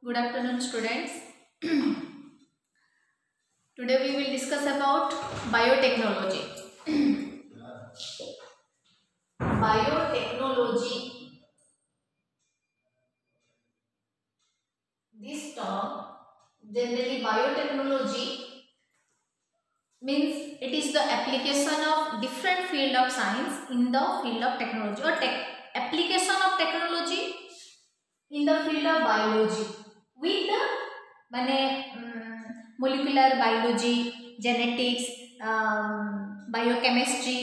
Good afternoon, students. Today we will discuss about biotechnology. Biotechnology. This term, generally, biotechnology means it is the application of different field of science in the field of technology, or application of technology in the field of biology with the molecular biology, genetics, biochemistry,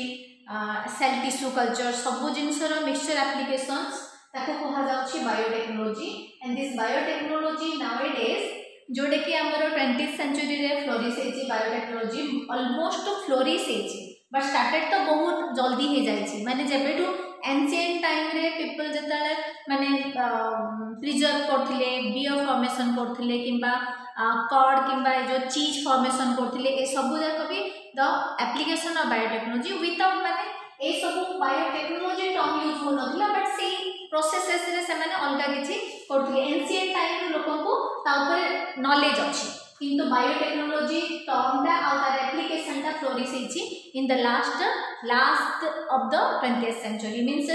cell tissue culture, सब जिनसर mixture applications ताको कहा जाउछि biotechnology. And this biotechnology nowadays जोड़े कि हमरो 20th century रे flourish हेछि biotechnology almost flourish हेछि, but started तो बहुत जल्दी हे जाइछि. माने जेबेटू एंशिएंट टाइम रे पीपल जतले माने प्रिजर्व करथिले, बियो फॉर्मेशन करथिले किंबा कॉर्ड किंबा जो चीज फॉर्मेशन करथिले, ए सब जाक भी the application of biotechnology without माने ए सब बायोटेक्नोलॉजी टर्म यूज हो नथिला, बट से प्रोसेसेस रे से माने अलगा किछि करथिले. एंशिएंट टाइम रे लोकन को ता ऊपर नॉलेज अछि, किंतु बायोटेक्नोलॉजी टर्म दा आ तार एप्लीकेशन ता फ्लोरिश हेछि in the last of the 20th century, means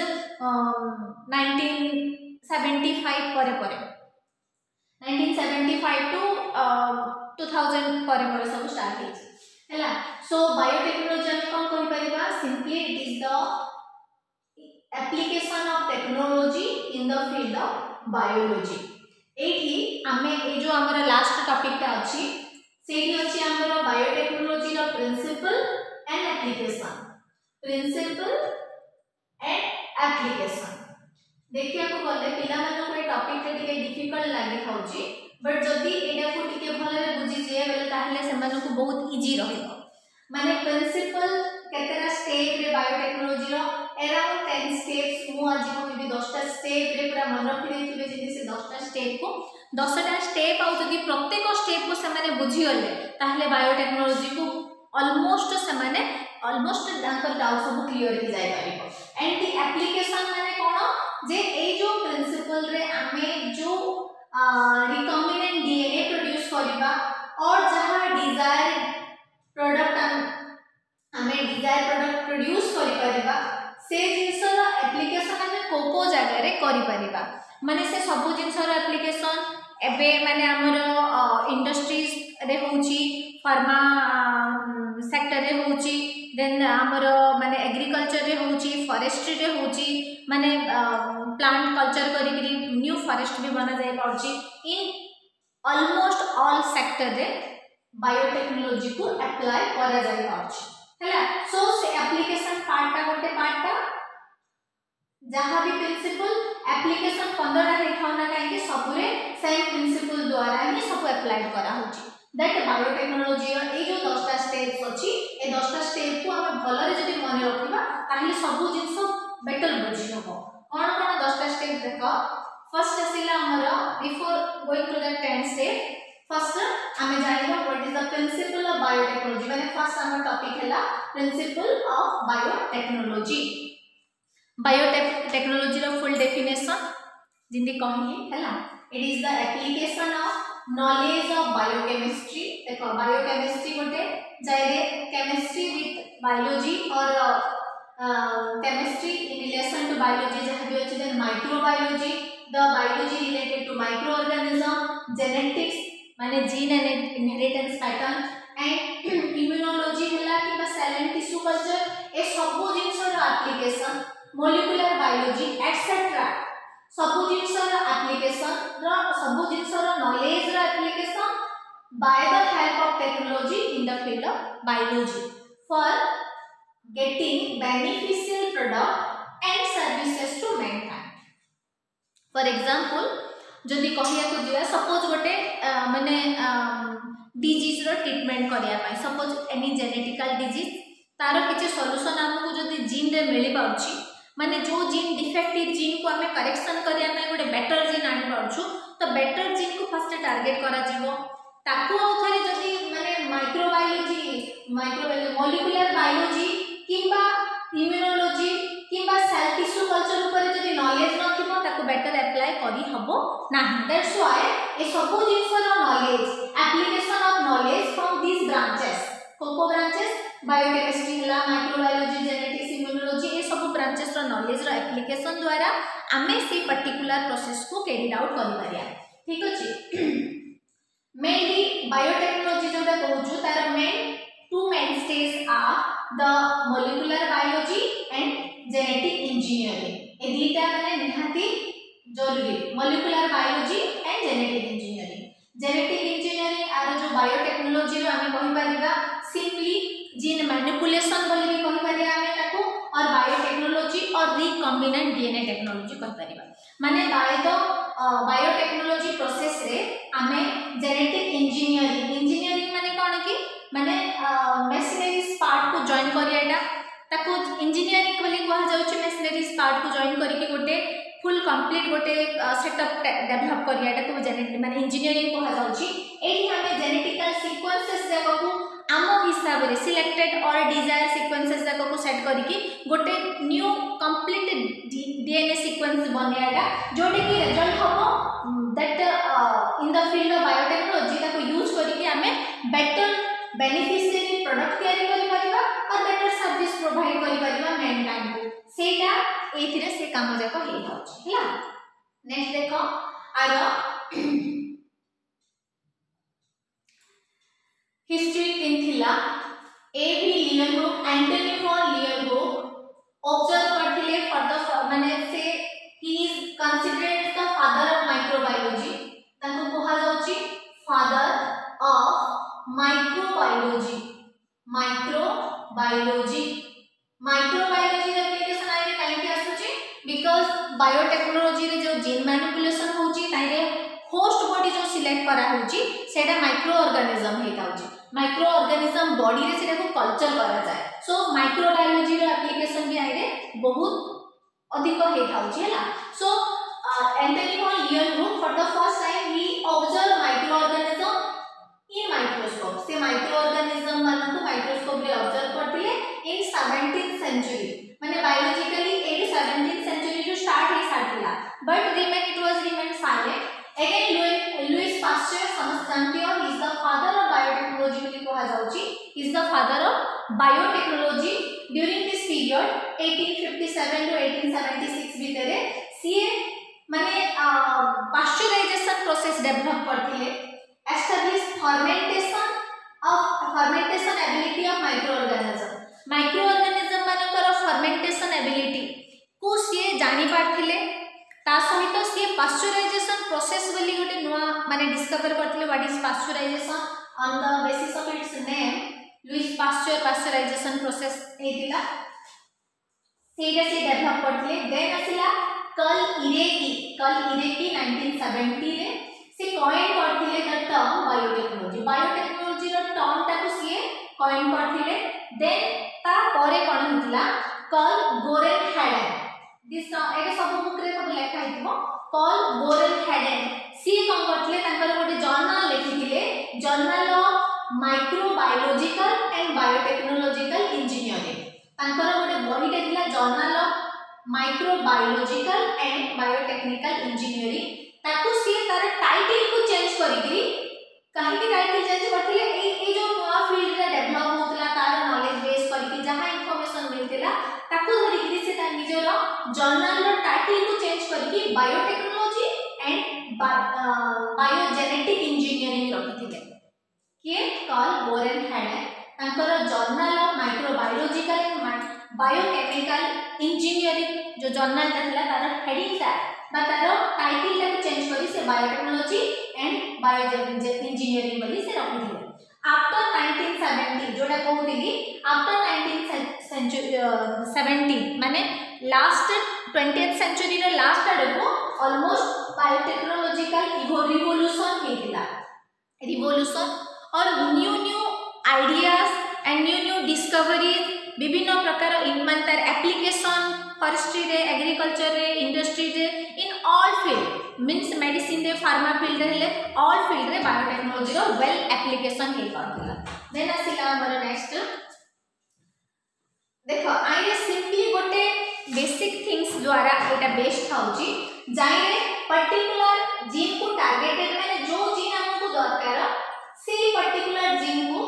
1975 परे 1975 टू 2000 परे सब स्टार्ट हेछि हैला. सो बायोटेक्नोलॉजी हम कोन कहि परिबा, simply it is the application of technology in the field of biology. एठी हमें ए जो हमर लास्ट टॉपिक ता अछि सेठी अछि हमर बायोटेक्नोलॉजी रो principle and application. Principle and application देखिया को गले पिला मन को ए टॉपिक रे टिके डिफिकल्ट लागि थाउची, बट जदी एडा को टिके भले बुझी जे बेले ताहले से मन को बहुत इजी रहइबो. माने प्रिंसिपल केतेरा स्टेप रे बायोटेक्नोलॉजी रो अराउंड 10 स्टेप्स मु आज को भी 10टा स्टेप रे पूरा मन रखि देथिबे, जदी से 10टा स्टेप को 10टा स्टेप आउ जदी प्रत्येक स्टेप को से माने बुझी गले ताहले बायोटेक्नोलॉजी को ऑलमोस्ट से माने ऑलमोस्ट दांकर डाउट सब क्लियर हो जाय परिबो. एंड द एप्लीकेशन माने कोन जे ए जो प्रिंसिपल रे हमें जो रिकॉम्बिनेंट डीएनए प्रोड्यूस करबा और जहां डिजायर प्रोडक्ट हमें डिजायर प्रोडक्ट प्रोड्यूस करि परिबा, से जिंसर एप्लीकेशन हमें को जगह रे करि परिबा. माने से सब जिंसर एप्लीकेशन एबे माने हमर इंडस्ट्रीज रे होची, फार्मा सेक्टर रे होची, देन हमर माने एग्रीकल्चर रे होची, फॉरेस्ट्री रे होची, माने प्लांट कल्चर करी न्यू फॉरेस्ट भी बना जाय पाउची. इन ऑलमोस्ट ऑल सेक्टर रे बायोटेक्नोलॉजी को अप्लाई करा जाय पाउची हैला. सो से एप्लीकेशन पार्ट ता गोटे पार्ट ता जहां भी प्रिंसिपल एप्लीकेशन 15टा हे थाउना काहे सब रे सेम प्रिंसिपल द्वारा ही सब अप्लाई करा होची. दैट बायोटेक्नोलॉजी ए जो 10टा स्टेप्स अछि, ए 10टा स्टेप को हम भलरे जदी मन रखिबा ताहले सब जिंस बेटर बुझी होबो. कोन कोन 10टा स्टेप देखो. फर्स्ट असिला हमर before going to the 10 step, first हमें जानिबा what is the principle of biotechnology. माने फर्स्ट हमर टॉपिक हैला प्रिंसिपल ऑफ बायोटेक्नोलॉजी. बायोटेक्नोलॉजी रो फुल डेफिनेशन जिंदी कहली हैला, it is the application of knowledge of biochemistry. देखो बायोकेमिस्ट्री गोटे जायरे केमिस्ट्री विथ बायोलॉजी और chemistry in relation to biology जहां भी अछि, then microbiology the biology related to micro organism, genetics माने gene and inheritance pattern, and immunology हैला कि सेल एंड टिश्यू कल्चर. ए सब जिंसर एप्लीकेशन मोलिकुलर बायोलॉजी एटसेट्रा सब जिंसर एप्लीकेशन सब जिंसर नॉलेज रा application by the help of technology in the field of biology for getting beneficial product and services to mankind. For example जदी कहिया को दिया, सपोज गोटे माने डिजीज रो ट्रीटमेंट करिया पाई, सपोज एनी जेनेटिकल डिजीज तार किछि सॉल्यूशन हमको जदी जीन रे मिली पाउची, माने जो जीन डिफेक्टिव जीन को हमें करेक्शन करिया पाई गोटे बेटर जीन आनी पाउछु, तो बेटर जीन को फर्स्ट टारगेट करा जीवो. ताकू आ थरे जदी माने माइक्रोबायोलॉजी मोलिकुलर बायोलॉजी किंबा इम्यूनोलॉजी किंबा सेल टिश्यू कल्चर ऊपर जदी नॉलेज नथिबो ताको बेटर अप्लाई करी हबो नाही। दैट्स व्हाई ए सब जिंसर knowledge application of knowledge from this branches कोको ब्रांचेस बायोकेमिस्ट्री हला माइक्रोबायोलॉजी जेनेटिक्स इम्यूनोलॉजी ए सब ब्रांचेस रो नॉलेज रो एप्लीकेशन द्वारा आमे से पर्टिकुलर प्रोसेस को कैरी आउट करि परिया। ठीक अछि मेनली बायोटेक्नोलॉजी जोटा कहूछु तार main two main stage are the molecular biology and genetic engineering ए दीटा माने निहाती जरूरी molecular biology and genetic engineering. Genetic engineering are जो बायोटेक्नोलॉजी रो हमें कहि परिबा सिंपली जीन मैनिपुलेशन बोली भी कहि परिया हमें ताको और बायोटेक्नोलॉजी और रिकॉम्बिनेंट डीएनए टेक्नोलॉजी कहि परिबा माने बायोटेक्नोलॉजी प्रोसेस रे हमें जेनेटिक इंजीनियरिंग माने कोन की माने मशीनरीज पार्ट को जॉइन करियाटा ताको इंजीनियरिंग बोली कहा जाउछ। मशीनरीज पार्ट को जॉइन करिके गोटे फुल कंप्लीट गोटे सेटअप डेवलप करियाटा को जेनेटिक माने इंजीनियरिंग कहा जाउछ। एही हमें जेनेटिकल सीक्वेंसेस जाको को आमो हिसाब रे सिलेक्टेड और डिजायर सीक्वेंसेस जाको को सेट करिके गोटे न्यू कंप्लीट डीएनए सीक्वेंस बनियाटा जोडे की रिजल्ट हबो that in the field of biotechnology ताको यूज करिके हमें बेटर बेनिफिशियरी प्रोडक्ट तैयारी करि परिबा और बेटर सर्विस प्रोवाइड करि परिबा मैनकाइंड को सेटा एथिरे से काम जाको हे होछ हैला। नेक्स्ट देखो आर हिस्ट्री इन थिला एवी लियनब्रुक एंटनी फॉन लियनब्रुक ऑब्जर्व करथिले फॉर द माने से he is considered the father of microbiology ताको कहा जाउची फादर ऑफ माइक्रोबायोलॉजी एप्लीकेशन आइरे काहे आसुची बिकॉज़ बायोटेक्नोलॉजी रे जो जीन मैनिपुलेशन होची ताइरे होस्ट बॉडी जो सिलेक्ट करा होची सेटा माइक्रो ऑर्गेनिज्म हेता होची। माइक्रो ऑर्गेनिज्म बॉडी रे सेटा को कल्चर करा जाय सो माइक्रोबायोलॉजी रो एप्लीकेशन भी आइरे बहुत अधिक हेता होची हैला। So Antonie van Leeuwenhoek for the first time he observe micro organism in microscope से माइक्रो ऑर्गेनिज्म मान को माइक्रोस्कोप रे ऑब्जर्व करथिले इन 17th सेंचुरी माने बायोलॉजिकली 17th सेंचुरी जो स्टार्ट हे साथिला but it was remain silent. Again Louis Pasteur समझ जानते हो is the father of biotechnology बोली कहा जाउची is the father of biotechnology during this period 1857 to 1876 भितरे सी माने पास्चराइजेशन प्रोसेस डेवलप करथिले establish fermentation ability of microorganism मानकर fermentation ability को सी जानि पारथिले ता सहित सी पास्चराइजेशन प्रोसेस बोली गोटे नुआ माने डिस्कवर करथिले what is pasteurization on the basis of its name Louis Pasteur pasteurization process हेतिला सेटा से डेवलप करथिले। देन आसिला कर्ल इरेकी 1970 रे से कॉइन करथिले द टर्म बायोटेक्नोलॉजी रो टर्म ताको से कॉइन करथिले। देन ता परे कोन हितला कर्ल गोरेनहेडेन दिस एके सब बुक रे सब लेखा हितबो कर्ल गोरेनहेडेन सी कोन करथिले तांकर गोटे जर्नल लिखिथिले journal of microbiological and biotechnological engineering तांकर गोटे बहिटे थिला journal of microbiological and biotechnical engineering ताकू सी तार टाइटल को चेंज करिकरी काहे की टाइटल चेंज करथिले ए जो नया फील्ड रे डेवलप होतला तार नॉलेज बेस करके जहां इंफॉर्मेशन मिलतिला ताकू धरिकरी से ता निजरो जर्नल रो टाइटल को चेंज करके बायोटेक्नोलॉजी एंड बायोजेनेटिक इंजीनियरिंग रखिथिले के कार्ल गोरेनहेडेन तांकर journal of microbiological and biochemical engineering जो जर्नल था तार हेडिंग था बा तार टाइटल ला चेंज करी से बायोटेक्नोलॉजी एंड बायोजेनेटिक इंजीनियरिंग बोली से रखिथिले। आफ्टर 1970 जोडा कहउतिली आफ्टर 1970 माने लास्ट 20th सेंचुरी रे लास्ट आडे को ऑलमोस्ट बायोटेक्नोलॉजिकल रिवोल्यूशन और new ideas and new discoveries विभिन्न प्रकार मान तार एप्लीकेशन फॉरेस्ट्री रे एग्रीकल्चर रे इंडस्ट्री रे in all field means medicine रे फार्मा फील्ड रे ऑल फील्ड रे बायोटेक्नोलॉजी रो वेल एप्लीकेशन हे करथिला। देन आसिला हमर देखो आइए सिंपली गोटे बेसिक थिंग्स द्वारा एटा बेस्ड थाउची जाइए पर्टिकुलर जीन को टारगेटेड माने जो जीन हमको दरकार से पर्टिकुलर जीन को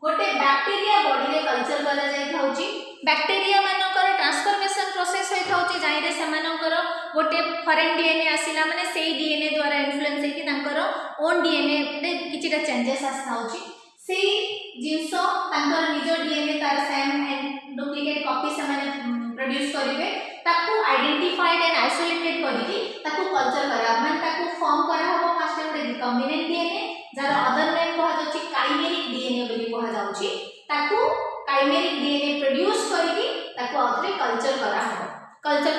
गोटे बैक्टीरिया बॉडी रे कल्चर करा जाय थाउची बैक्टीरिया मानकर ट्रांसफॉर्मेशन प्रोसेस होय थाउची जाइरे समानकर गोटे फॉरेन डीएनए आसिला माने सेही डीएनए द्वारा इन्फ्लुएंस हे कि तांकर ओन डीएनए रे किछिटा चेंजेस आस थाउची सेही जिंसो तांकर निज डीएनए तार सेम एंड डुप्लीकेट कॉपी से माने प्रोड्यूस करिवे ताकू आइडेंटिफाइड एंड आइसोलेटेड करिकि ताकू कल्चर करा माने ताकू फॉर्म करा हो फास्ट गोटे recombinant DNA jar other name कहा जाउची काइमेरिक डीएनए बोली कहा जाउची ताकू काइमेरिक डीएनए प्रोड्यूस करिकि ताकू आउथरे कल्चर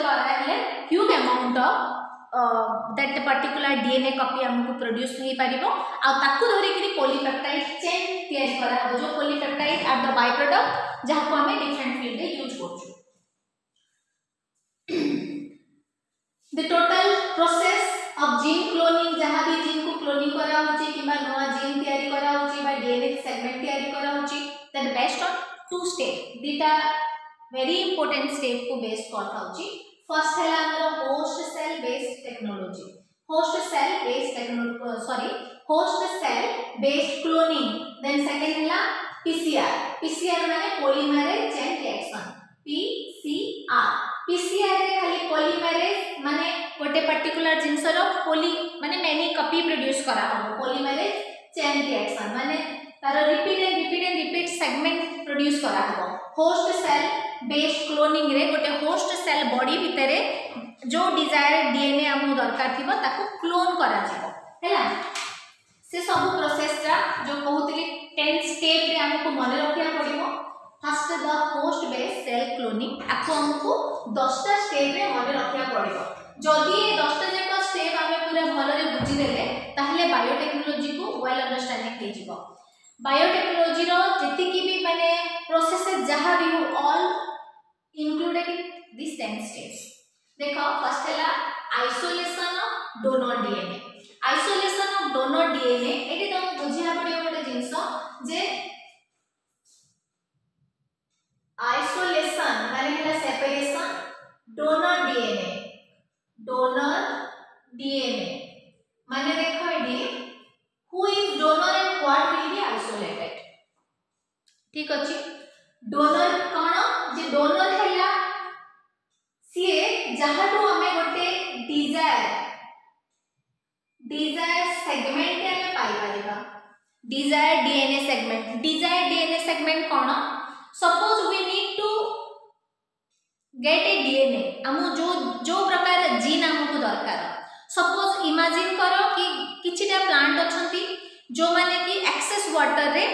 करा हेले huge amount of that particular DNA copy हमको प्रोड्यूस होई परिबो आ ताकू धरि कि पॉलीपेप्टाइड चेन तैयार करा हो जो polypeptide are the by product जहा को हमें डिफरेंट फील्ड रे यूज करछु the total process of gene cloning जहां भी जीन को क्लोनिंग करा होची किबा नवा जीन तैयारी करा होची बा डीएनए सेगमेंट तैयारी करा होची that based on two step दीटा वेरी इंपोर्टेंट स्टेप को बेस्ड करता होची फर्स्ट है हमर host cell based technology host cell based cloning then second है पीसीआर माने पॉलीमरेज चेन रिएक्शन पीसीआर रे खाली पॉलीमरेज माने गोटे पर्टिकुलर जिंसर पॉली माने मेनी कॉपी प्रोड्यूस करा हो पॉलीमरेज चेन रिएक्शन माने तार रिपीट सेगमेंट प्रोड्यूस करा हो होस्ट सेल बेस्ड क्लोनिंग रे गोटे होस्ट सेल बॉडी भितरे जो डिजायर डीएनए हमु दरकार थिबो ताको क्लोन करा जिवो हैला से सब प्रोसेस रा जो कहउतली 10 स्टेप रे हमको मन रखिया पड़िबो first the host based cell cloning आको हमको 10टा स्टेप रे मन रखिया पड़िबो जदि ए 10टा जेको स्टेप हमें पूरा भलो रे बुझी देले ताहले बायोटेक्नोलॉजी को वेल अंडरस्टैंडिंग हे जिवो बायोटेक्नोलॉजी रो जति की भी माने प्रोसेस जहां भी हो all included in this 10 steps देखो फर्स्ट है isolation of donor DNA eighty तुम बुझिया पड़ियो गोटे जिंस जे आइसोलेशन माने है सेपरेशन डोनर डीएनए माने देखो एडी who is donor and what will be isolated ठीक अछि डोनर कोन जे डोनर हैला सीए जहाटू हमें गोटे डिजायर सेगमेंट हमें पाई परिबा डिजायर डीएनए सेगमेंट कोन suppose we need to get a DNA हमु जो प्रकार जीन हमको दरकार सपोज इमेजिन करो कि किछिटा प्लांट अछंती जो माने कि एक्सेस वाटर रे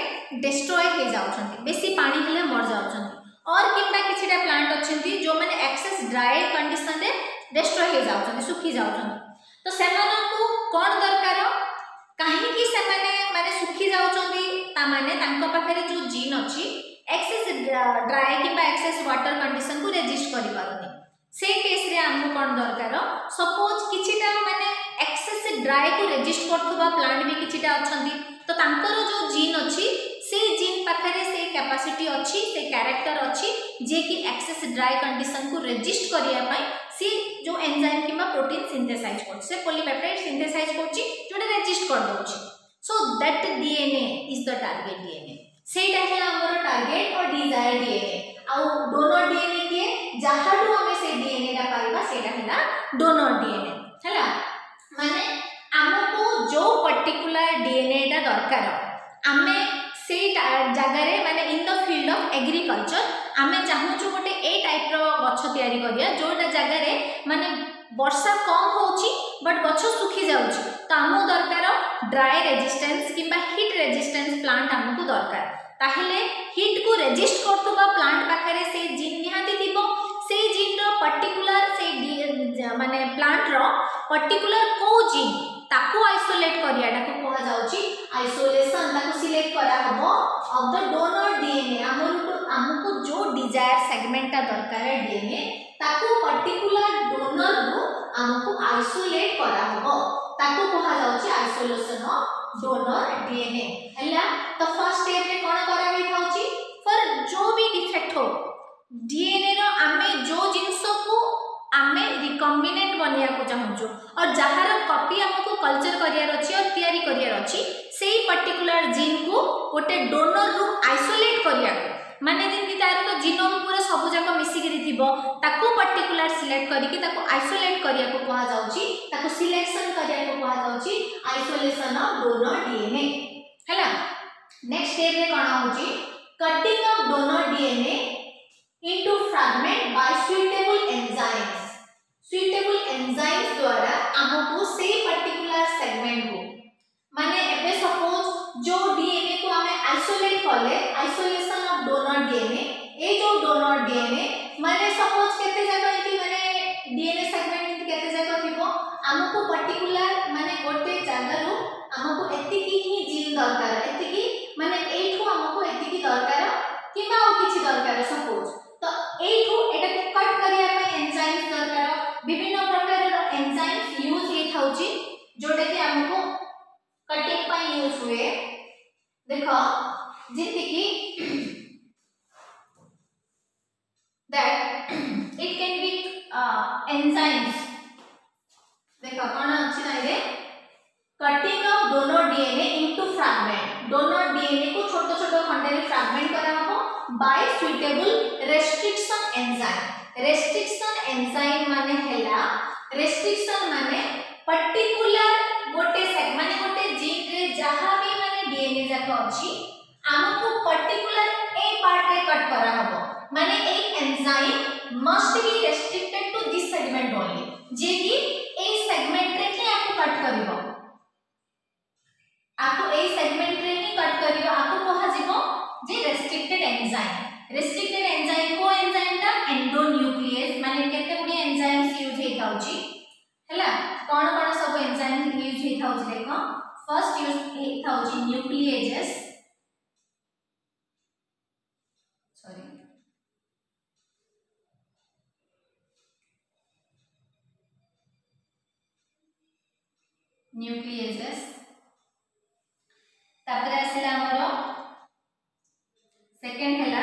डिस्ट्रॉय हे जाउछंती बेसी पानी हेले मर जाउछंती और किबा किछिटा प्लांट अछंती जो माने एक्सेस ड्राई कंडीशन रे डिस्ट्रॉय हे जाउछंती सुखी जाउछंती तो सेमानो को कोन दरकार काहे कि सेमाने माने सुखी जाउछंती ता माने तांको पाखरे जो जीन अछि एक्सेस ड्राई किबा एक्सेस वाटर कंडीशन को रेजिस्ट करि पारुनी से केस रे हमको कोन दरकार सपोज किछिटा माने एक्सेस ड्राई को रेजिस्ट करथबा प्लांट भी किछिटा अछंती तो तांकर जो जीन अछि से जीन पाखरे से कैपेसिटी अछि से कैरेक्टर अछि जे कि एक्सेस ड्राई कंडीशन को रेजिस्ट करिया पई सी जो एंजाइम किबा प्रोटीन सिंथेसाइज करछ से पॉलीपेप्टाइड सिंथेसाइज करछि जोटा रेजिस्ट कर दोछि so that DNA is the target DNA सेटा है हमर टारगेट और डिजायर डीएनए आ डोनर डीएनए के जहाडू हमें से डीएनए दा पाइबा सेटा हैला डोनर डीएनए हैला माने हमको जो पर्टिकुलर डीएनए दा दरकार आमे से जगह रे माने इन द फील्ड ऑफ एग्रीकल्चर आमे चाहू जो गोटे ए टाइप रो गछ तयारी करिया जोटा जगह रे माने वर्षा कम होउची बट गछ सुखी जाउची तो हमो दरकार ड्राई रेजिस्टेंस किबा हीट रेजिस्टेंस प्लांट हमको दरकार ताहेले हीट को रेजिस्ट करतबा प्लांट पाखरे से जीन निहाती दिबो से जीन रो पर्टिकुलर से माने प्लांट रो पर्टिकुलर को जीन ताको आइसोलेट करिया ताको कहा जाउची आइसोलेशन ताको सिलेक्ट करा हबो ऑफ द डोनर डीएनए हमको जो डिजायर सेगमेंट दरकार है डीएनए ताको पर्टिकुलर डोनर को हमको आइसोलेट करा हबो ताको कहा जाउची आइसोलेशन ऑफ डोनर डीएनए हैला तो फर्स्ट स्टेप रे कोन करा गई थाउची फॉर जो भी डिफेक्ट हो डीएनए रो आमे जो जिंस को आमे रिकॉम्बिनेंट बनिया को चाहूचो और जहार कॉपी हमको कल्चर करियार अछि और तयारी करियार अछि सेही पर्टिकुलर जीन को गोटे डोनर रु आइसोलेट करिया को माने जेंति तार तो जीनोम पूरा सब जाक मिसी गिरी थिबो ताको पर्टिकुलर सिलेक्ट करिकि ताको आइसोलेट करिया को कहा जाउची ताको सिलेक्शन करिया को कहा जाउची आइसोलेशन ऑफ डोनर डीएनए हैला। नेक्स्ट स्टेप रे कोन होची cutting of donor DNA into fragment by suitable enzymes द्वारा हमको से पर्टिकुलर सेगमेंट को माने एबे सपोज जो डीएनए को हमें आइसोलेट करले आइसोलेशन ऑफ डोनर डीएनए ए जो डोनर डीएनए माने सपोज केते जगह इति माने डीएनए सेगमेंट इति केते जगह थिबो हमको पर्टिकुलर माने गोटे जगह रो हमको एतिकी ही जीन दरकार एतिकी माने एठो हमको एतिकी दरकार किबा और किछि दरकार सपोज तो एठो एटा को कट करिया पे एंजाइम्स दरकार विभिन्न प्रकार रो एंजाइम्स यूज हे थाउची जोटे कि हमको कटिंग पे यूज हुए देखो जति कि that it can be enzymes देखो कोन अछि ना रे cutting of donor DNA into fragment donor DNA को छोटो छोटो खंड रे फ्रैगमेंट करा हबो बाय सुटेबल रेस्ट्रिक्शन एंजाइम माने हेला रेस्ट्रिक्शन माने पर्टिकुलर गोटे सेग माने गोटे जीन रे जहां भी माने डीएनए जाक अछि हमको पर्टिकुलर ए पार्ट रे कट करा हबो माने ए enzyme must be restricted to this segment only जे कि ए सेगमेंट रे ही आपको कट करिवो आपको ए सेगमेंट रे ही कट करिवो आपको कहा जिवो जे रेस्ट्रिक्टेड एंजाइम को एंजाइम ता एंडोन्यूक्लियस माने केते गुडी एंजाइम्स यूज हे थाउची हैला कोन कोन सब एंजाइम यूज हे थाउची देखो फर्स्ट यूज हे थाउची न्यूक्लिएजेस तापर आसिला हमरो सेकंड हैला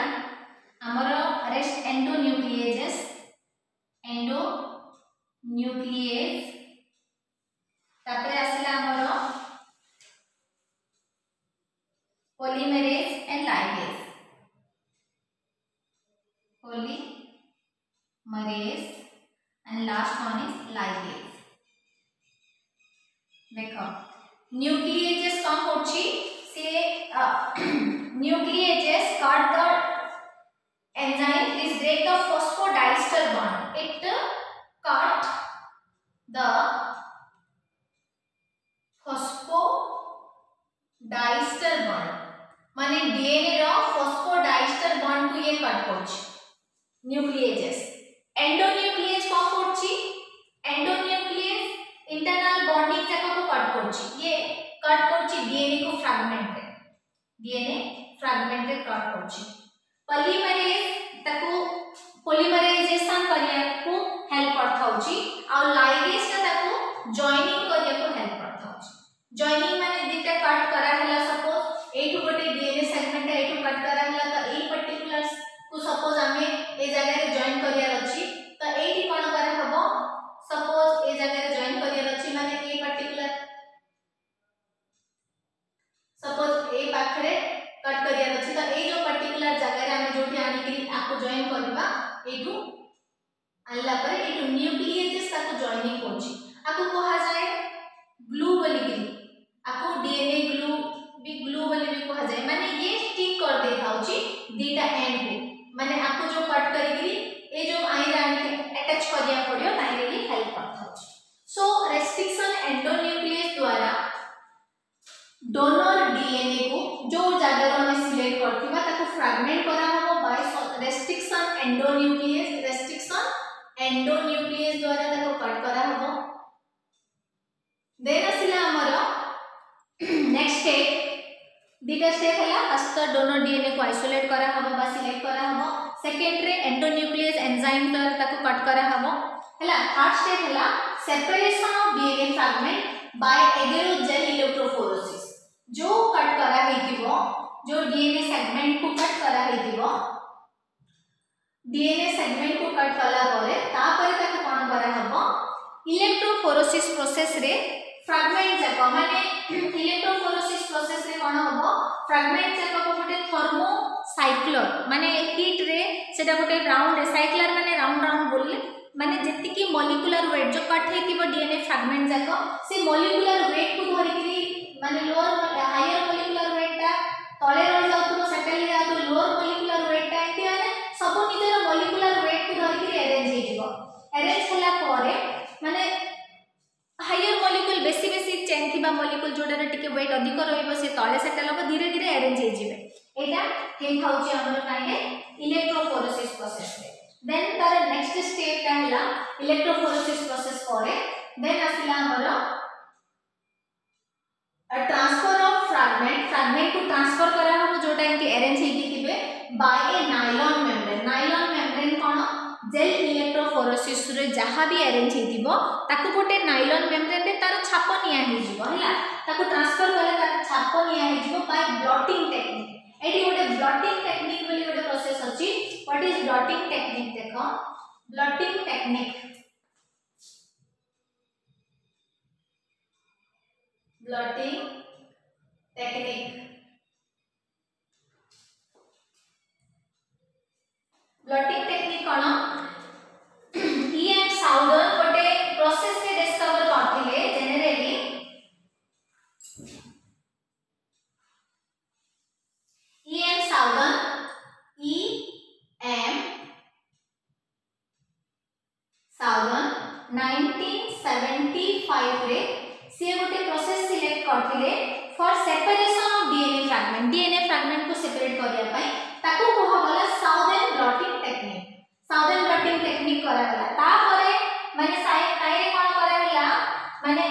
हमरो रेस्ट एंडोन्यूक्लिएजेस तापर आसिला हमरो polymerase and last one is ligase देखो न्यूक्लिएजेस कौन करछि से nucleases cut the enzyme is break the phosphodiester bond it cut the phosphodiester bond माने डीएनए रो phosphodiester bond को ये कट करछि न्यूक्लिएजेस एंडोन्यूक्लियस कौन करछि एंडोन्यूक्लियस इंटरनल बॉन्डिंग जाको को कट करछि ये कट करछि डीएनए को फ्रैगमेंट रे कट करछि पॉलीमरेज ताको पॉलीमराइजेशन करिया को हेल्प करथाउछि और लाइगेज ताको जॉइनिंग करिया को हेल्प करथाउछि जॉइनिंग माने दिटा कट करा हला सपोज एठु गोटे डीएनए सेगमेंट एठु कट करा हला त ए पर्टिकुलर को सपोज हमें ए जगह रे जॉइन करिया अछि त एठी कोन करा हबो सपोज ए जगह रे जॉइन करिया अछि माने ए पर्टिकुलर सपोज ए पाखरे कट करिया अछि त ए जो पर्टिकुलर जगह रे हमें जोठी आनी कि आपको जॉइन करबा एठु आल्ला पर एठु न्यूक्लिएजेस ताको जॉइनिंग करछि आपको कहा जाय ग्लू बोली कि आपको डीएनए ग्लू बोली भी कहा जाय माने ये स्टिक कर दे थाउछि दीटा एंड को माने आपको जो कट करी ए जो आई रानी अटैच करिया पड़ियो ताइरे ही हेल्प करथाउछि सो रेस्ट्रिक्शन एंडोन्यूक्लियस द्वारा डोनर डीएनए को जो जगह में सिलेक्ट करथिबा ताको फ्रैगमेंट करा हबो बाय रेस्ट्रिक्शन एंडोन्यूक्लियस द्वारा ताको कट करा हबो देन आसिला हमर नेक्स्ट स्टेप दीटा स्टेप हला फर्स्ट डोनर डीएनए को आइसोलेट करा हबो बा सिलेक्ट करा हबो सेकंड रे एंडोन्यूक्लियस एंजाइम द्वारा ताको कट करा हबो हला थर्ड स्टेप हला separation of DNA fragment by agarose gel electrophoresis जो कट करा हेतिबो जो डीएनए सेगमेंट को कट करा हेतिबो डीएनए सेगमेंट को कट कला परे तापर ताको कोन करा हबो इलेक्ट्रोफोरेसिस प्रोसेस रे फ्रैगमेंट जाक माने इलेक्ट्रोफोरेसिस प्रोसेस रे कोन हबो फ्रैगमेंट जाक को गोटे थर्मो साइक्लर माने हीट रे सेटा गोटे राउंड साइक्लर माने राउंड राउंड बोलले माने जेति की मॉलिक्यूलर वेट जो कट हेतिबो डीएनए फ्रैगमेंट जाक से मॉलिक्यूलर वेट को धरिकरी माने लोअर हायर मॉलिक्यूलर वेट ता तळे रह जाउतो सेटल या तो लोअर मॉलिक्यूलर वेट ता एति माने सब निजर मॉलिक्यूलर वेट को धरिकरी अरेंज हे जिवो अरेंज होला परे माने हायर मॉलिक्यूल बेसी बेसी चेन थिबा मॉलिक्यूल जोडा टिके वेट अधिक रहइबो से तळे सेटल हो धीरे धीरे अरेंज हे जिवे एटा हे खाउची हमर काहे इलेक्ट्रोफोरेसिस प्रोसेस रे देन तार नेक्स्ट स्टेप का हला इलेक्ट्रोफोरेसिस प्रोसेस परे देन आसिला हमर ट्रांसफर ऑफ फ्रैगमेंट को ट्रांसफर करा हो जोटा इनके अरेंज हेकी थिबे बाय ए नायलॉन मेम्ब्रेन कोन जेल इलेक्ट्रोफोरेसिस रे जहां भी अरेंज हेतिबो ताको गोटे नायलॉन मेम्ब्रेन रे तार छाप निया हे जिवो हला ताको ट्रांसफर कले तार छाप निया हे जिवो बाय ब्लॉटिंग टेक्निक एटी गोटे ब्लॉटिंग टेक्निक बोली गोटे प्रोसेस अछि व्हाट इज ब्लॉटिंग टेक्निक देखो ब्लॉटिंग टेक्निक ब्लॉटिंग टेक्निक कोन ईएम साउदर्न गोटे प्रोसेस रे डिस्कवर करथिले जनरली ईएम साउदर्न 1975 रे से गोटे प्रोसेस सिलेक्ट करथिले for separation of DNA fragment को सेपरेट करिया पई ताको कोहा गला साउदर्न ब्लॉटिंग टेक्निक करा गला ता परे माने ताइरे कोन करा गला माने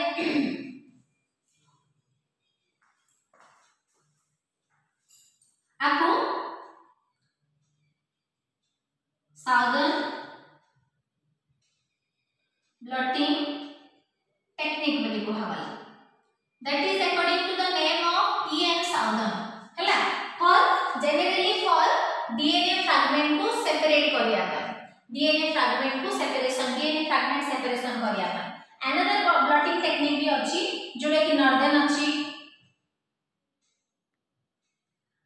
आपको साउदर्न ब्लॉटिंग टेक्निक बोली कोहा गला that is according to the name of E.M. Southern हला for generally for DNA fragment को separate करिया पय DNA fragment separation करिया पय another blotting technique भी अछि जोडे कि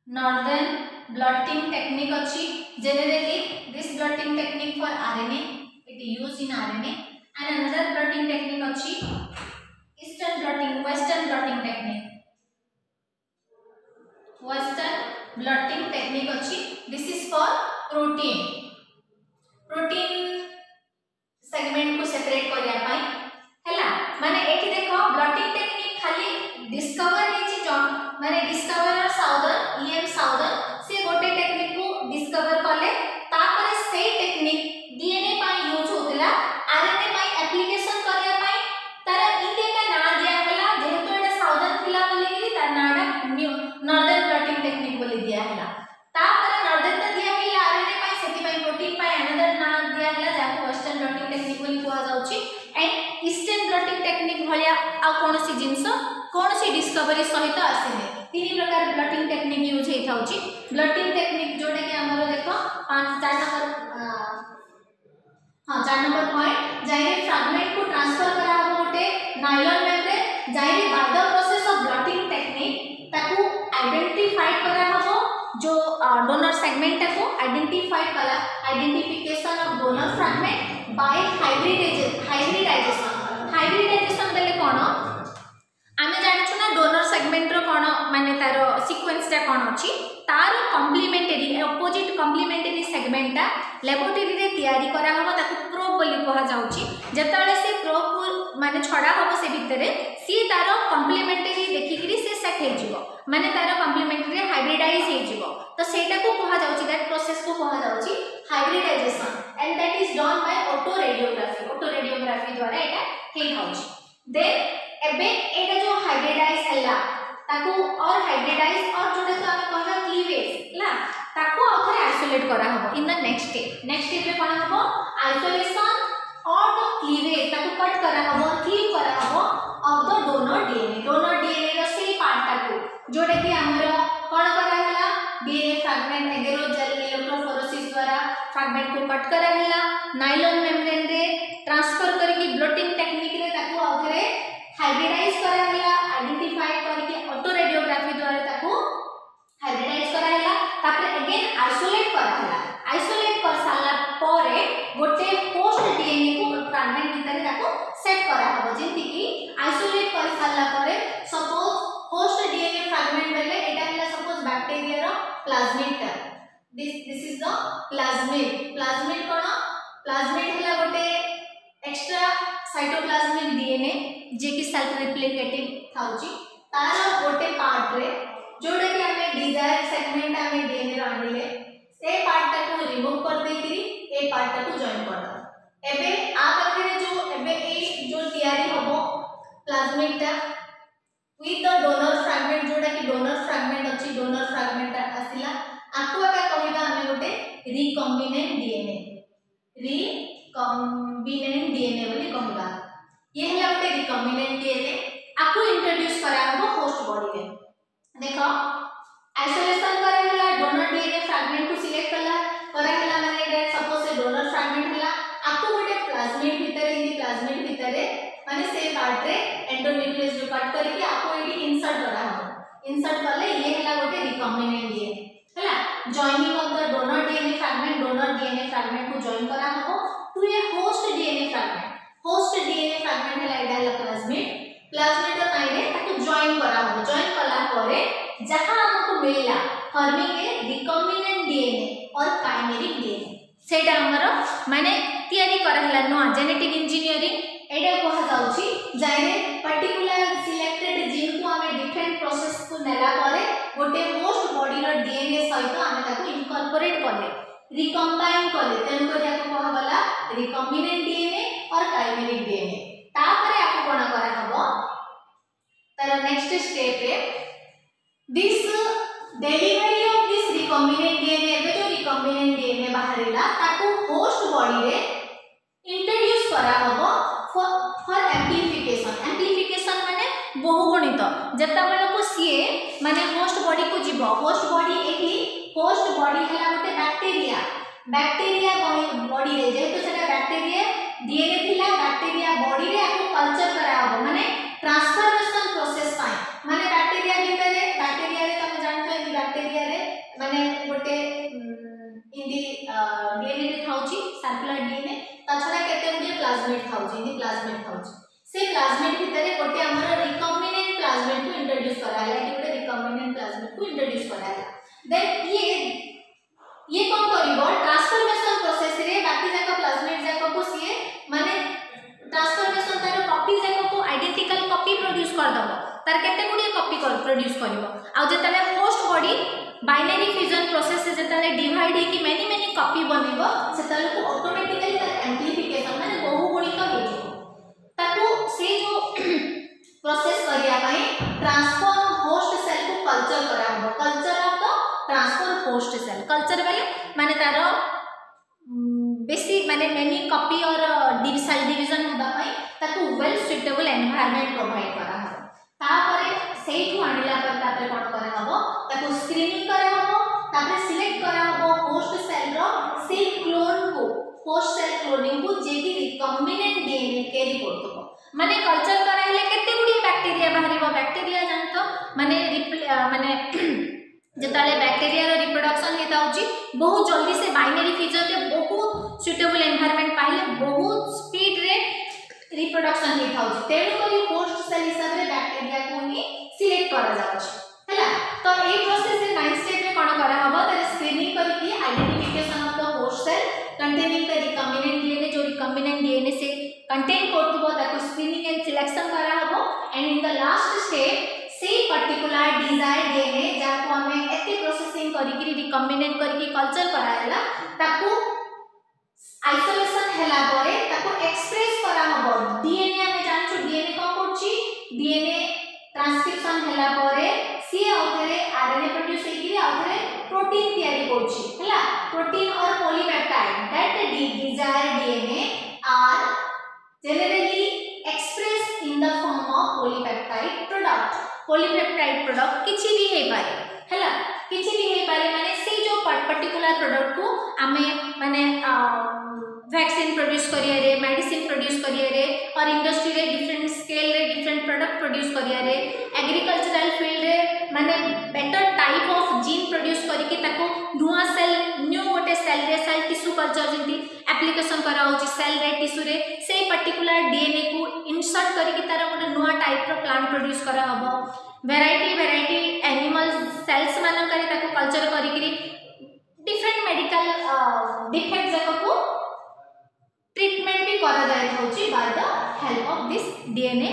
northern blotting technique अछि generally this blotting technique for RNA it is used in RNA and another blotting technique अछि western blotting technique अछि this is for protein segment को सेपरेट करिया पई हैला माने एठी देखो ब्लॉटिंग टेक्निक खाली डिस्कवर हेची माने डिस्कवरर साउदर्न ईएम साउदर्न से गोटे टेक्निक को डिस्कवर करले तापरे से टेक्निक डीएनए पई यूज होतिला आरएनए पई एप्लीकेशन करिया पई तार इंडिया का नाम दिया हला जेहेतु एटा साउदर्न थिला बोली कि तार नाडा नॉर्दर्न ब्लॉटिंग टेक्निक बोली दिया हला तापर नॉर्दर्न त दिया हला आरएनए पई सेति पई प्रोटीन पई अनदर नाम दिया हला जाको वेस्टर्न ब्लॉटिंग टेक्निक बोली कोआ जाउची एंड ईस्टर्न ब्लॉटिंग टेक्निक भलिया आ कोनोसी जिंस कोनोसी डिस्कवरी सहित आसीने तीन प्रकार ब्लॉटिंग टेक्निक यूज हे थाउची ब्लॉटिंग टेक्निक जोडे के हमरो देखो 4 नंबर पॉइंट जाइरे फ्रैगमेंट को ट्रांसफर करा हो गोटे नायलॉन मेम्ब्रेन जाइरे by the process of blotting technique ताकू आइडेंटिफाई करा हो जो डोनर सेगमेंट को identification of donor fragment by hybridization देले कोन आमे जानिछु ना डोनर सेगमेंट रो कोन माने तारो सीक्वेंस ता कोन अछि तारो कॉम्प्लीमेंटरी अपोजिट कॉम्प्लीमेंटरी सेगमेंट ता लैबोरेटरी रे तयारी करा हबो ताकू प्रोब बोली कहा जाउची जतले से प्रोब को माने छडा हबो से भितरे सी तारो कॉम्प्लीमेंटरी देखिकरी से सेट हे जिवो माने तारो कॉम्प्लीमेंटरी हाइब्रिडाइज हे जिवो तो सेटा को कहा जाउची दैट प्रोसेस को कहा जाउची hybridization and that is done by auto radiography द्वारा एटा हे होउची देन एबे एटा जो हाइब्रिडाइज हला ताको और हाइब्रिडाइज और जोडे तो आमे कहना क्लीवेज ला ताको आखरे आइसोलेट करा हबो इन द नेक्स्ट स्टेप रे कोन हबो आइसोलेशन और द क्लीवेज ताको कट करा हबो क्लीव करा हबो ऑफ द डोनर डीएनए रो से पार्ट ताको जोडे कि हमरो कोन करा हला डीएनए फ्रैगमेंट एगेरो जेल इलेक्ट्रोफोरेसिस द्वारा फ्रैगमेंट को कट करा हैला नाइलॉन मेम्ब्रेन रे ट्रांसफर करके ब्लोटिंग टेक्निक रे ताको आउथरे हाइब्रिडाइज करा हैला आइडेंटिफाई करके ऑटो रेडियोग्राफी द्वारा ताको हाइब्रिडाइज करा हैला तापर अगेन आइसोलेट करा हैला आइसोलेट कर साला परे गोटे पोस्ट डीएनए को फ्रैगमेंट भीतर ताको सेट करा हबो जेंति कि आइसोलेट कर साला परे सपोज होस्ट डीएनए फ्रैगमेंट बेले एटा हैला सपोज बैक्टीरिया रो plasmid this is the plasmid कोन प्लाज्मिड हैला गोटे एक्स्ट्रा साइटोप्लाज्मिक डीएनए जे कि सेल्फ रेप्लिकेटिंग थाउची तार गोटे पार्ट रे जोडे कि हमें डिजायर सेगमेंट हमें डीएनए रो आनिले से पार्ट को रिमूव कर देकरी ए पार्ट को जॉइन कर दो एबे आ पाखरे जो एबे ए जो तयारी हबो प्लाज्मिड ता विथ द डोनर फ्रैगमेंट जोडा कि डोनर फ्रैगमेंट अछि डोनर फ्रैगमेंट आसिला आकु एका कहिबा हमें गोटे रिकॉम्बिनेंट डीएनए बोली कहबा ये हैला गोटे रिकॉम्बिनेंट डीएनए आकु इंट्रोड्यूस करा हबो होस्ट बॉडी रे देखो आइसोलेशन करा हैला डोनर डीएनए फ्रैगमेंट को सिलेक्ट करा हैला माने एटा सपोज से डोनर फ्रैगमेंट हैला आकु गोटे प्लाज्मिड भीतर माने से पार्ट रे एंडोन्यूक्लियस जो कट करके आकु एटी इंसर्ट करा हबो इंसर्ट करले ये हैला गोटे रिकॉम्बिनेंट डीएनए हैला joining of the donor DNA fragment को जॉइन करा हबो to a host DNA fragment हैला एटा हैला प्लाज्मिड रो माने ताको जॉइन करा हबो जॉइन कला परे जहां हमको मिलला फॉर्मिंग ए रिकॉम्बिनेंट डीएनए और काइमेरिक डीएनए सेटा हमरो माने तयारी करा हैला नो जेनेटिक इंजीनियरिंग एटा कहा जाउची जायरे पर्टिकुलर सिलेक्टेड जीन को हमें डिफरेंट प्रोसेस को नेला परे गोटे होस्ट बॉडी रो डीएनए सहित हमें ताको इनकॉर्पोरेट करले रिकॉम्बाइन करले तेन को जाको कहा गला रिकॉम्बिनेंट डीएनए और काइमेरिक डीएनए तापरे आपको कोन करा हबो तार नेक्स्ट स्टेप रे this delivery of this recombinant DNA एबे जो रिकॉम्बिनेंट डीएनए बाहरिला ताको होस्ट बॉडी रे इंट्रोड्यूस करा हबो फॉर एम्प्लीफिकेशन माने बहुगुणित जेता बेला को सीए माने होस्ट बॉडी को जीवो होस्ट बॉडी एही होस्ट बॉडी हैला गोटे बैक्टीरिया बॉडी रे जेतो सेटा बैक्टीरिया डीएनए थिला बैक्टीरिया बॉडी रे आपको कल्चर करा हबो माने ट्रांसफॉर्मेशन प्रोसेस पाए माने बैक्टीरिया रे तुम जानतो ए बैक्टीरिया रे माने गोटे इंदी डीएनए रे थाउची सर्कुलर डीएनए ता छडा केते गुडी प्लाज्मिड थाउची से प्लाज्मिड भितरे गोटे हमर रिकॉम्बिनेंट प्लाज्मिड को इंट्रोड्यूस कराला कि गोटे रिकॉम्बिनेंट प्लाज्मिड को इंट्रोड्यूस कराला देन ये कोन करिवो ट्रांसफॉर्मेशन प्रोसेस रे बाकी जाका प्लाज्मिड जाका को सीए माने ट्रांसफॉर्मेशन तार कॉपी जाका को आइडेंटिकल कॉपी प्रोड्यूस कर दबो तार केते गुडी कॉपी प्रोड्यूस करिवो आ जेतले host body binary fusion process से जेतले डिवाइड है कि मेनी कॉपी बनिवो सेतले को ऑटोमेटिकली तार एम्प्लीफिकेशन माने बहुगुणित होइबो ताको से जो प्रोसेस करिया पई ट्रांसफॉर्म होस्ट सेल को कल्चर करा हबो culture of the transform host cell culture बेले माने तारो बेसी माने मेनी कॉपी और सेल डिवीजन हबा पई ताको वेल सुटेबल एनवायरनमेंट प्रोवाइड करा हबो तापरे सेठू आनिला पर तापरे कोन करा हबो ताको स्क्रीनिंग करा हबो तापरे सिलेक्ट करा हबो होस्ट सेल रो से क्लोन को होस्ट सेल क्लोनिंग को जे कि रिकॉम्बिनेंट डीएनए कैरी करतो माने कल्चर करा हेले केते गुडी बैक्टीरिया बाहरिबो बैक्टीरिया जानतो माने जेताले बैक्टीरिया रो रिप्रोडक्शन हेता होची बहुत जल्दी से बाइनरी फ्यूजन रे बहुत सुटेबल एनवायरनमेंट पाइले बहुत स्पीड रे रिप्रोडक्शन हेता होची तेनु करी होस्ट सेल हिसाब रे बैक्टीरिया को ही सिलेक्ट करा जाउची हैला तो ए प्रोसेस रे 9 स्टेप रे कोन करा हबो त स्क्रीनिंग करके identification of the host cell containing the recombinant DNA जो रिकॉम्बिनेंट डीएनए से कंटेन करतबो ताको स्क्रीनिंग एंड सिलेक्शन करा हबो and in the last step से पर्टिकुलर डिजायर डीएनए जाको हमें एते प्रोसेसिंग करिकरी रिकॉम्बिनेंट करके कल्चर करायला ताको आइसोलेशन हैला परे ताको एक्सप्रेस करा हबो डीएनए हमें जानछु डीएनए को करछि डीएनए ट्रांसक्रिप्शन हैला परे सी आउथरे आरएनए प्रोड्यूस हेकरी आउथरे प्रोटीन तयारी करछि हैला प्रोटीन और polypeptide that desire DNA are generally expressed in the form of polypeptide product किछि भी हे पारे हैला किछि भी हे पारे माने से जो पर्टिकुलर प्रोडक्ट को आमे माने वैक्सीन प्रोड्यूस करिया रे मेडिसिन प्रोड्यूस करिया रे और इंडस्ट्री रे डिफरेंट स्केल रे डिफरेंट प्रोडक्ट प्रोड्यूस करिया रे एग्रीकल्चरल फील्ड रे माने better type of gene produce करके ताको नुआ सेल न्यू गोटे सेल रे सेल टिश्यू कल्चर जंती एप्लीकेशन करा होची सेल रे टिश्यू रे से पर्टिकुलर डीएनए को इंसर्ट करके तार गोटे नुआ टाइप रो प्लांट प्रोड्यूस करा हबो वेराइटी एनिमल सेल्स मान करे ताको कल्चर करिकरी डिफरेंट मेडिकल डिफेक्ट जाको को ट्रीटमेंट भी करा जाय होची bye the help of this DNA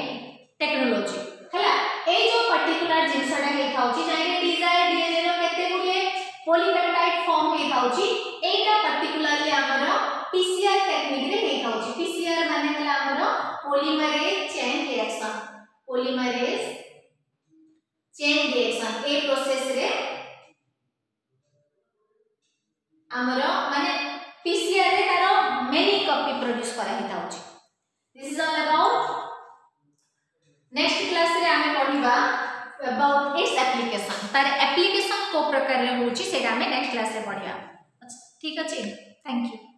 technology हला ए जो पर्टिकुलर जिनसडा हे थाउची जाय डिजायर डीएनए रो केते गुले पॉलीपेप्टाइड फॉर्म हे थाउची एटा पर्टिकुलरली हमरो पीसीआर टेक्निक रे हे थाउची पीसीआर माने हला हमरो polymerase chain reaction polymerase chain reaction a process रे हमरो माने पीसीआर रे तारो मेनी कॉपी प्रोड्यूस करा हिता होची this is all about next class रे हमें पढिबा अबाउट इट्स एप्लीकेशन तार एप्लीकेशन को प्रकार रे होची सेटा हमें नेक्स्ट क्लास रे पढिबा ठीक अछि थैंक यू।